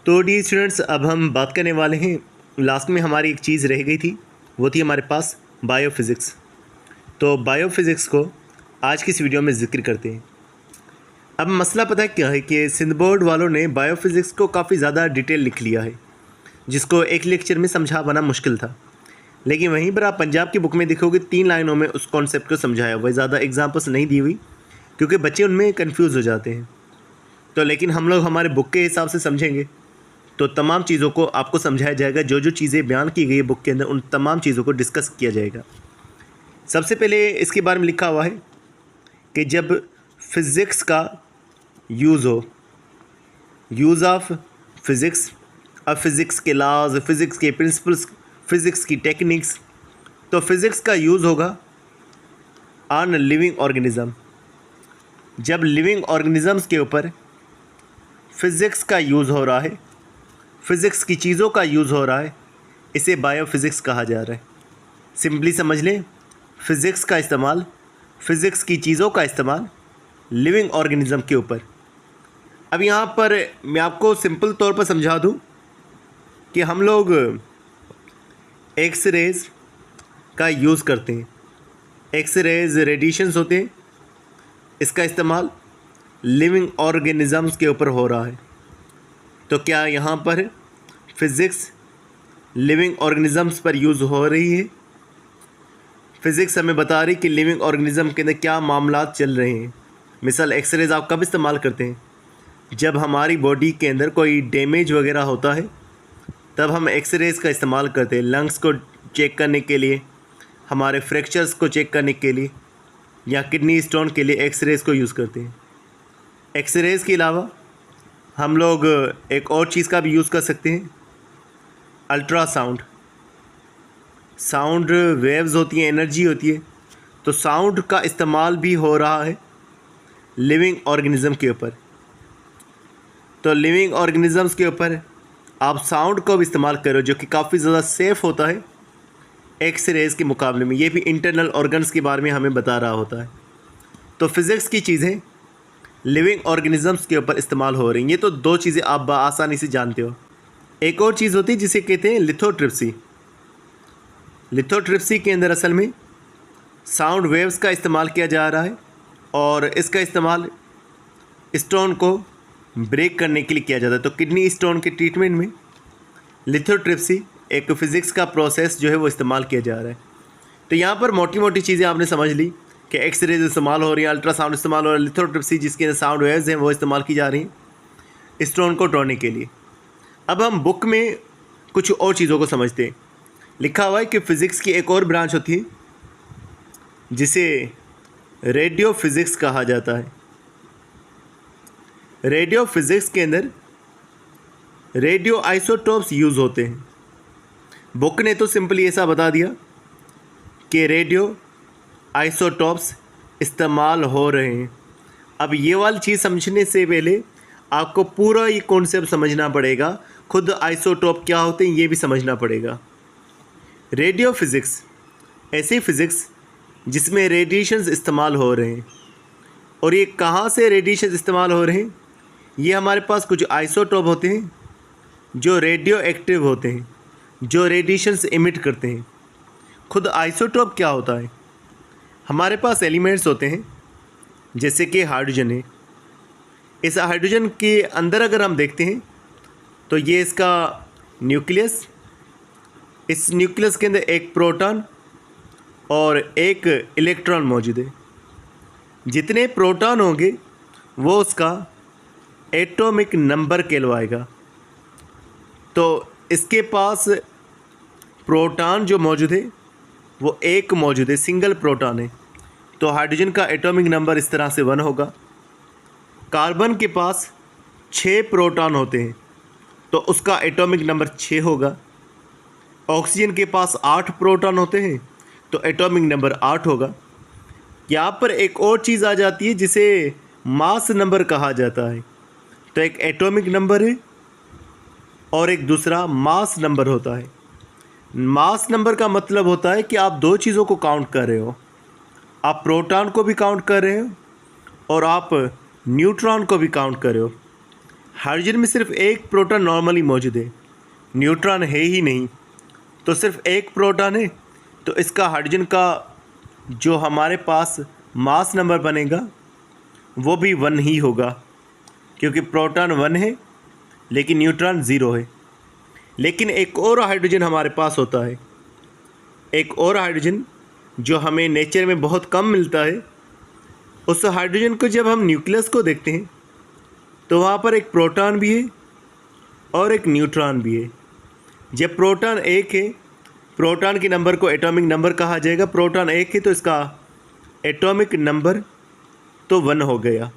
तो D students, अब हम बात करने वाले हैं। लास्ट में हमारी एक चीज़ रह गई थी, वो थी हमारे पास बायोफिज़िक्स। तो बायोफिज़िक्स को आज की इस वीडियो में ज़िक्र करते हैं। अब मसला पता है क्या है कि सिंध बोर्ड वालों ने बायोफिज़िक्स को काफ़ी ज़्यादा डिटेल लिख लिया है, जिसको एक लेक्चर में समझा पाना मुश्किल था। लेकिन वहीं पर आप पंजाब की बुक में देखोगे 3 लाइनों में उस कॉन्सेप्ट को समझाया हुआ है। ज़्यादा एग्जाम्पल्स नहीं दी हुई क्योंकि बच्चे उनमें कन्फ्यूज़ हो जाते हैं। तो लेकिन हम लोग हमारे बुक के हिसाब से समझेंगे तो तमाम चीज़ों को आपको समझाया जाएगा। जो जो चीज़ें बयान की गई है बुक के अंदर, उन तमाम चीज़ों को डिस्कस किया जाएगा। सबसे पहले इसके बारे में लिखा हुआ है कि जब फिज़िक्स का यूज़ हो, यूज़ ऑफ फिज़िक्स, अब फिज़िक्स के लॉज, फिज़िक्स के प्रिंसिपल्स, फिज़िक्स की टेक्निक्स, तो फिज़िक्स का यूज़ होगा ऑन लिविंग ऑर्गेनिज़म। जब लिविंग ऑर्गेनिज़म्स के ऊपर फिज़िक्स का यूज़ हो रहा है, फ़िज़िक्स की चीज़ों का यूज़ हो रहा है, इसे बायोफिज़िक्स कहा जा रहा है। सिंपली समझ लें, फ़िज़िक्स का इस्तेमाल, फ़िज़िक्स की चीज़ों का इस्तेमाल लिविंग ऑर्गेनिज़म के ऊपर। अब यहाँ पर मैं आपको सिंपल तौर पर समझा दूँ कि हम लोग एक्स रेज़ का यूज़ करते हैं। एक्स रेज़ रेडिएशंस होते हैं, इसका इस्तेमाल लिविंग ऑर्गेनिज़म्स के ऊपर हो रहा है। तो क्या यहाँ पर फ़िज़िक्स लिविंग ऑर्गेनिज़म्स पर यूज़ हो रही है? फ़िज़िक्स हमें बता रही कि लिविंग ऑर्गेनिज़म के अंदर क्या मामलात चल रहे हैं। मिसाल एक्सरेज़ आप कब इस्तेमाल करते हैं? जब हमारी बॉडी के अंदर कोई डैमेज वगैरह होता है, तब हम एक्सरेज़ का इस्तेमाल करते हैं। लंग्स को चेक करने के लिए, हमारे फ्रैक्चर्स को चेक करने के लिए, या किडनी स्टोन के लिए एक्सरेज़ को यूज़ करते हैं। एक्सरेज़ के अलावा हम लोग एक और चीज़ का भी यूज़ कर सकते हैं, अल्ट्रासाउंड। साउंड वेव्स होती हैं, एनर्जी होती है, तो साउंड का इस्तेमाल भी हो रहा है लिविंग ऑर्गेनिज़म के ऊपर। तो लिविंग ऑर्गेनिज़म्स के ऊपर आप साउंड को भी इस्तेमाल करो, जो कि काफ़ी ज़्यादा सेफ़ होता है एक्सरेज़ के मुकाबले में। ये भी इंटरनल ऑर्गन्स के बारे में हमें बता रहा होता है। तो फिज़िक्स की चीज़ें लिविंग ऑर्गेनिज़म्स के ऊपर इस्तेमाल हो रही हैं। ये तो 2 चीज़ें आप आसानी से जानते हो। एक और चीज़ होती है जिसे कहते हैं लिथोट्रिप्सी। लिथोट्रिप्सी के अंदर असल में साउंड वेव्स का इस्तेमाल किया जा रहा है, और इसका इस्तेमाल स्टोन को ब्रेक करने के लिए किया जाता है। तो किडनी स्टोन के ट्रीटमेंट में लिथोट्रिप्सी एक फ़िज़िक्स का प्रोसेस जो है वो इस्तेमाल किया जा रहा है। तो यहाँ पर मोटी मोटी चीज़ें आपने समझ ली कि एक्सरेज इस्तेमाल हो रही है, अल्ट्रासाउंड इस्तेमाल हो रहा है, लिथोट्रिप्सी जिसके अंदर साउंड वेव्स हैं वो इस्तेमाल की जा रही हैं स्टोन को तोड़ने के लिए। अब हम बुक में कुछ और चीज़ों को समझते हैं। लिखा हुआ है कि फ़िज़िक्स की एक और ब्रांच होती है जिसे रेडियो फिज़िक्स कहा जाता है। रेडियो फिज़िक्स के अंदर रेडियो आइसोटोप्स यूज़ होते हैं। बुक ने तो सिंपली ऐसा बता दिया कि रेडियो आइसोटोप्स इस्तेमाल हो रहे हैं। अब ये वाली चीज़ समझने से पहले आपको पूरा ये कॉन्सेप्ट समझना पड़ेगा। खुद आइसोटोप क्या होते हैं ये भी समझना पड़ेगा। रेडियो फिज़िक्स ऐसी फ़िज़िक्स जिसमें रेडिएशंस इस्तेमाल हो रहे हैं। और ये कहाँ से रेडिएशंस इस्तेमाल हो रहे हैं? ये हमारे पास कुछ आइसोटोप होते हैं जो रेडियो एक्टिव होते हैं, जो रेडिएशंस इमिट करते हैं। खुद आइसोटोप क्या होता है? हमारे पास एलिमेंट्स होते हैं जैसे कि हाइड्रोजन है। इस हाइड्रोजन के अंदर अगर हम देखते हैं तो ये इसका न्यूक्लियस, इस न्यूक्लियस के अंदर एक प्रोटॉन और एक इलेक्ट्रॉन मौजूद है। जितने प्रोटॉन होंगे वो उसका एटॉमिक नंबर कहलवाएगा। तो इसके पास प्रोटॉन जो मौजूद है वो एक मौजूद है, सिंगल प्रोटॉन है। तो हाइड्रोजन का एटॉमिक नंबर इस तरह से 1 होगा। कार्बन के पास 6 प्रोटॉन होते हैं तो उसका एटॉमिक नंबर 6 होगा। ऑक्सीजन के पास 8 प्रोटॉन होते हैं तो एटॉमिक नंबर 8 होगा। यहाँ पर एक और चीज़ आ जाती है जिसे मास नंबर कहा जाता है। तो एक एटॉमिक नंबर है और एक दूसरा मास नंबर होता है। मास नंबर का मतलब होता है कि आप 2 चीज़ों को काउंट कर रहे हो। आप प्रोटॉन को भी काउंट कर रहे हो और आप न्यूट्रॉन को भी काउंट कर रहे हो। हाइड्रोजन में सिर्फ एक प्रोटॉन नॉर्मली मौजूद है, न्यूट्रॉन है ही नहीं। तो सिर्फ एक प्रोटॉन है, तो इसका हाइड्रोजन का जो हमारे पास मास नंबर बनेगा वो भी 1 ही होगा, क्योंकि प्रोटॉन 1 है लेकिन न्यूट्रॉन 0 है। लेकिन एक और हाइड्रोजन हमारे पास होता है, एक और हाइड्रोजन जो हमें नेचर में बहुत कम मिलता है। उस हाइड्रोजन को जब हम न्यूक्लियस को देखते हैं तो वहाँ पर एक प्रोटॉन भी है और एक न्यूट्रॉन भी है। जब प्रोटॉन 1 है, प्रोटॉन के नंबर को एटॉमिक नंबर कहा जाएगा। प्रोटॉन 1 है तो इसका एटॉमिक नंबर तो 1 हो गया।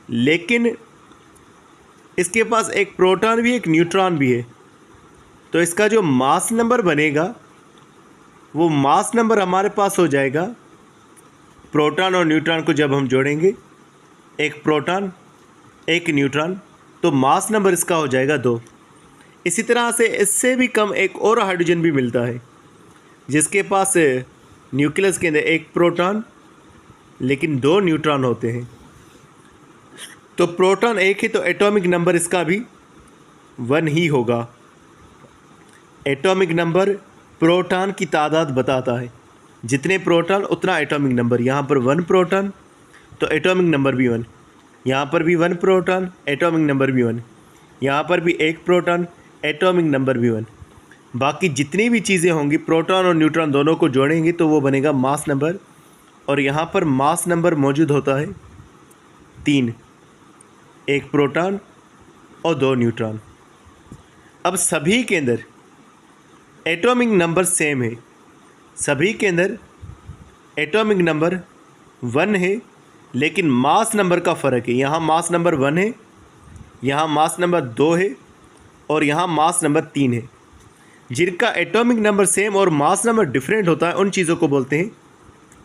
लेकिन इसके पास एक प्रोटॉन भी एक न्यूट्रॉन भी है, तो इसका जो मास नंबर बनेगा वो मास नंबर हमारे पास हो जाएगा, प्रोटॉन और न्यूट्रॉन को जब हम जोड़ेंगे, एक प्रोटॉन एक न्यूट्रॉन, तो मास नंबर इसका हो जाएगा 2। इसी तरह से इससे भी कम एक और हाइड्रोजन भी मिलता है जिसके पास न्यूक्लियस के अंदर एक प्रोटॉन लेकिन 2 न्यूट्रॉन होते हैं। तो प्रोटॉन 1 है तो एटॉमिक नंबर इसका भी 1 ही होगा। एटॉमिक नंबर प्रोटॉन की तादाद बताता है, जितने प्रोटॉन उतना एटॉमिक नंबर। यहाँ पर 1 प्रोटॉन तो एटॉमिक नंबर भी 1, यहाँ पर भी 1 प्रोटॉन एटॉमिक नंबर भी 1, यहाँ पर भी 1 प्रोटॉन एटॉमिक नंबर भी 1। बाकी जितनी भी चीज़ें होंगी प्रोटॉन और न्यूट्रॉन दोनों को जोड़ेंगे तो वो बनेगा मास नंबर, और यहाँ पर मास नंबर मौजूद होता है 3, 1 प्रोटॉन और 2 न्यूट्रॉन। अब सभी के अंदर एटॉमिक नंबर सेम है, सभी के अंदर एटॉमिक नंबर 1 है, लेकिन मास नंबर का फ़र्क है। यहाँ मास नंबर 1 है, यहाँ मास नंबर 2 है और यहाँ मास नंबर 3 है। जिनका एटॉमिक नंबर सेम और मास नंबर डिफरेंट होता है उन चीज़ों को बोलते हैं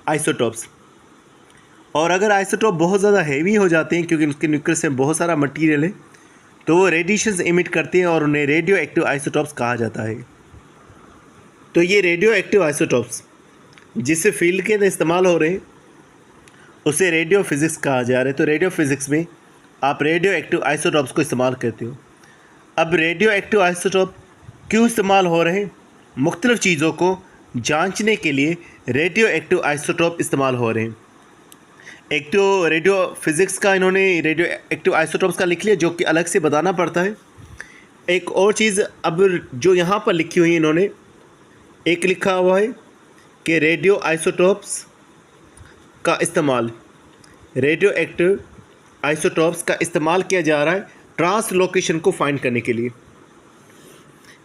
आइसोटॉप्स। और अगर आइसोटॉप बहुत ज़्यादा हैवी हो जाते हैं क्योंकि उसके न्यूक्लियस में बहुत सारा मटेरियल है, तो वो रेडिएशंस इमिट करते हैं और उन्हें रेडियो एक्टिव आइसोटॉप्स कहा जाता है। तो ये रेडियो एक्टिव आइसोटॉप्स जिस फील्ड के अंदर इस्तेमाल हो रहे हैं उसे रेडियो फिज़िक्स कहा जा रहा है। तो रेडियो फिज़िक्स में आप रेडियो एक्टिव आइसोटॉप्स को इस्तेमाल करते हो। अब रेडियो एक्टिव आइसोटॉप क्यों इस्तेमाल हो रहे हैं? मुख्तलिफ़ चीज़ों को जांचने के लिए रेडियो एक्टिव आइसोटॉप इस्तेमाल हो रहे हैं। एक तो रेडियो फिज़िक्स का इन्होंने रेडियो एक्टिव आइसोटॉप्स का लिख लिया जो कि अलग से बताना पड़ता है। एक और चीज़ अब जो यहाँ पर लिखी हुई है इन्होंने, एक लिखा हुआ है कि रेडियो आइसोटॉप्स का इस्तेमाल, रेडियो एक्टिव आइसोटॉप्स का इस्तेमाल किया जा रहा है ट्रांसलोकेशन को फाइंड करने के लिए।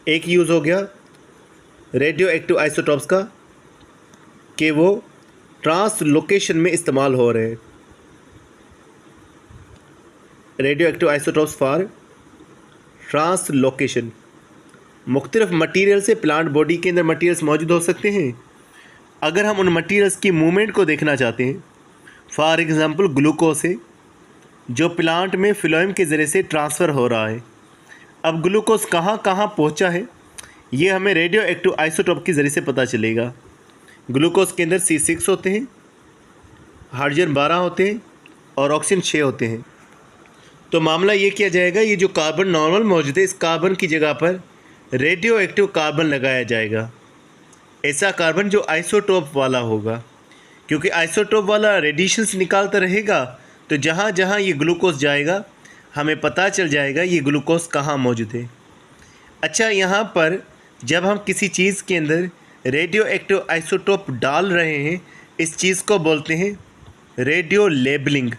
एक यूज़ हो गया रेडियो एक्टिव आइसोटॉप्स का कि वो ट्रांसलोकेशन में इस्तेमाल हो रहे हैं। Radio active isotopes for translocation. मुख्तलिफ मटीरियल से प्लांट बॉडी के अंदर मटीरियल्स मौजूद हो सकते हैं। अगर हम उन मटीरियल्स की मूवमेंट को देखना चाहते हैं, फॉर एग्ज़ाम्पल ग्लूकोज है जो प्लांट में फ्लोएम के ज़रिए से ट्रांसफ़र हो रहा है। अब ग्लूकोज कहाँ कहाँ पहुँचा है ये हमें रेडियो एक्टिव आइसोटॉप के ज़रिए से पता चलेगा। ग्लूकोज के अंदर C6 होते हैं, हाइड्रोजन 12 होते हैं और ऑक्सीजन 6 होते हैं। तो मामला ये किया जाएगा, ये जो कार्बन नॉर्मल मौजूद है इस कार्बन की जगह पर रेडियो एक्टिव कार्बन लगाया जाएगा। ऐसा कार्बन जो आइसोटोप वाला होगा, क्योंकि आइसोटोप वाला रेडिएशंस निकालता रहेगा तो जहाँ जहाँ ये ग्लूकोज जाएगा हमें पता चल जाएगा ये ग्लूकोज कहाँ मौजूद है। अच्छा, यहाँ पर जब हम किसी चीज़ के अंदर रेडियो एक्टिव आइसोटोप डाल रहे हैं इस चीज़ को बोलते हैं रेडियो लेबलिंग।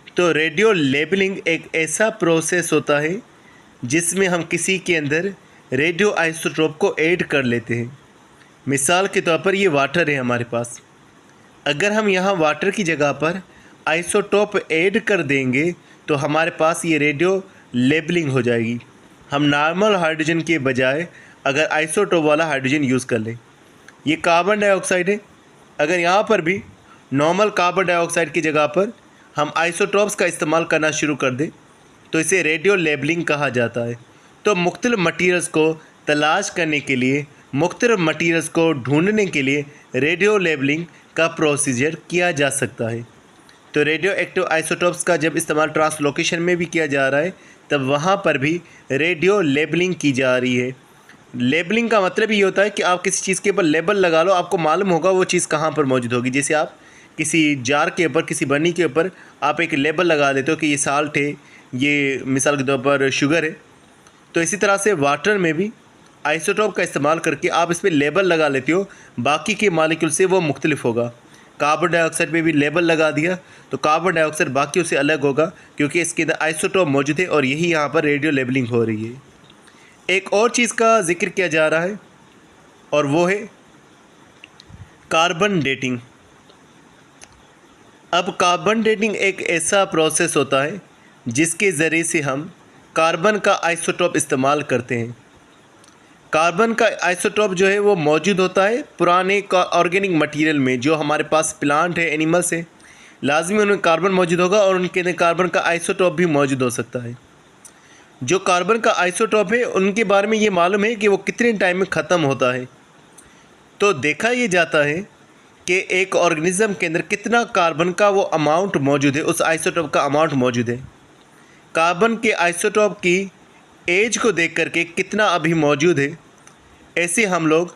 तो रेडियो लेबलिंग एक ऐसा प्रोसेस होता है जिसमें हम किसी के अंदर रेडियो आइसोटोप को ऐड कर लेते हैं। मिसाल के तौर पर ये वाटर है हमारे पास, अगर हम यहाँ वाटर की जगह पर आइसोटोप ऐड कर देंगे तो हमारे पास ये रेडियो लेबलिंग हो जाएगी। हम नॉर्मल हाइड्रोजन के बजाय अगर आइसोटोप वाला हाइड्रोजन यूज़ कर लें, ये कार्बन डाइऑक्साइड है, अगर यहाँ पर भी नॉर्मल कार्बन डाइऑक्साइड की जगह पर हम आइसोटोप्स का इस्तेमाल करना शुरू कर दें तो इसे रेडियो लेबलिंग कहा जाता है। तो मुख्तलिफ मटीरियल्स को तलाश करने के लिए, मुख्तलिफ मटीरियल्स को ढूंढने के लिए रेडियो लेबलिंग का प्रोसीजर किया जा सकता है। तो रेडियो एक्टिव आइसोटोप्स का जब इस्तेमाल ट्रांसलोकेशन में भी किया जा रहा है, तब वहाँ पर भी रेडियो लेबलिंग की जा रही है। लेबलिंग का मतलब ये होता है कि आप किसी चीज़ के ऊपर लेबल लगा लो, आपको मालूम होगा वो चीज़ कहाँ पर मौजूद होगी। जैसे आप किसी जार के ऊपर, किसी बर्नी के ऊपर आप एक लेबल लगा देते हो कि ये साल्ट है, ये मिसाल के तौर पर शुगर है। तो इसी तरह से वाटर में भी आइसोटोप का इस्तेमाल करके आप इस पर लेबल लगा लेते हो, बाकी के मालिक्यूल से वो मुख्तलिफ होगा। कार्बन डाइऑक्साइड पे भी लेबल लगा दिया तो कार्बन डाइऑक्साइड बाकियों से अलग होगा, क्योंकि इसके अंदर आइसोटोप मौजूद है और यही यहाँ पर रेडियो लेबलिंग हो रही है। एक और चीज़ का जिक्र किया जा रहा है और वो है कार्बन डेटिंग। अब कार्बन डेटिंग एक ऐसा प्रोसेस होता है जिसके ज़रिए से हम कार्बन का आइसोटोप इस्तेमाल करते हैं। कार्बन का आइसोटोप जो है वो मौजूद होता है पुराने ऑर्गेनिक मटेरियल में, जो हमारे पास प्लांट है, एनिमल्स है, लाजमी उनमें कार्बन मौजूद होगा और उनके अंदर कार्बन का आइसोटोप भी मौजूद हो सकता है। जो कार्बन का आइसोटोप है उनके बारे में ये मालूम है कि वो कितने टाइम में ख़त्म होता है। तो देखा ये जाता है कि एक ऑर्गेनिज़म के अंदर कितना कार्बन का वो अमाउंट मौजूद है, उस आइसोटोप का अमाउंट मौजूद है। कार्बन के आइसोटोप की एज को देख करके कितना अभी मौजूद है, ऐसे हम लोग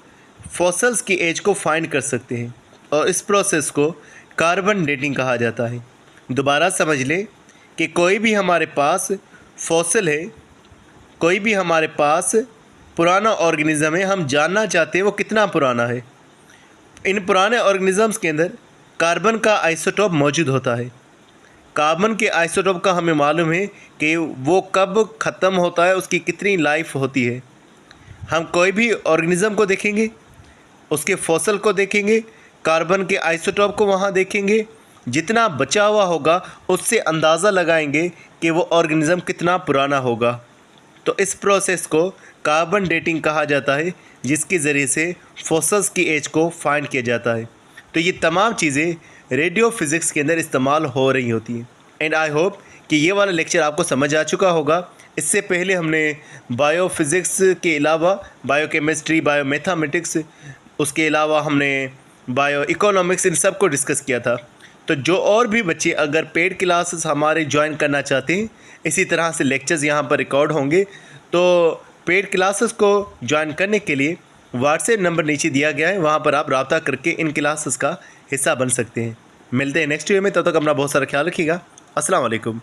फॉसल्स की एज को फाइंड कर सकते हैं और इस प्रोसेस को कार्बन डेटिंग कहा जाता है। दोबारा समझ लें कि कोई भी हमारे पास फॉसल है, कोई भी हमारे पास पुराना ऑर्गेनिज़म है, हम जानना चाहते हैं वो कितना पुराना है। इन पुराने ऑर्गेनिज़म्स के अंदर कार्बन का आइसोटोप मौजूद होता है। कार्बन के आइसोटोप का हमें मालूम है कि वो कब ख़त्म होता है, उसकी कितनी लाइफ होती है। हम कोई भी ऑर्गेनिज़म को देखेंगे, उसके फॉसल को देखेंगे, कार्बन के आइसोटोप को वहाँ देखेंगे, जितना बचा हुआ होगा उससे अंदाज़ा लगाएंगे कि वो ऑर्गेनिज़म कितना पुराना होगा। तो इस प्रोसेस को कार्बन डेटिंग कहा जाता है, जिसके ज़रिए से फॉसल्स की एज को फाइंड किया जाता है। तो ये तमाम चीज़ें रेडियो फिज़िक्स के अंदर इस्तेमाल हो रही होती हैं। एंड आई होप कि ये वाला लेक्चर आपको समझ आ चुका होगा। इससे पहले हमने बायो फिज़िक्स के अलावा बायोकेमिस्ट्री, बायोमैथमेटिक्स, उसके अलावा हमने बायो इकोनॉमिक्स, इन सब को डिस्कस किया था। तो जो और भी बच्चे अगर पेड क्लासेस हमारे ज्वाइन करना चाहते हैं, इसी तरह से लेक्चर्स यहाँ पर रिकॉर्ड होंगे, तो पेड क्लासेस को ज्वाइन करने के लिए व्हाट्सएप नंबर नीचे दिया गया है, वहाँ पर आप रब्ता करके इन क्लासेस का हिस्सा बन सकते हैं। मिलते हैं नेक्स्ट वीडियो में, तब तक अपना बहुत सारा ख्याल रखिएगा। अस्सलाम वालेकुम।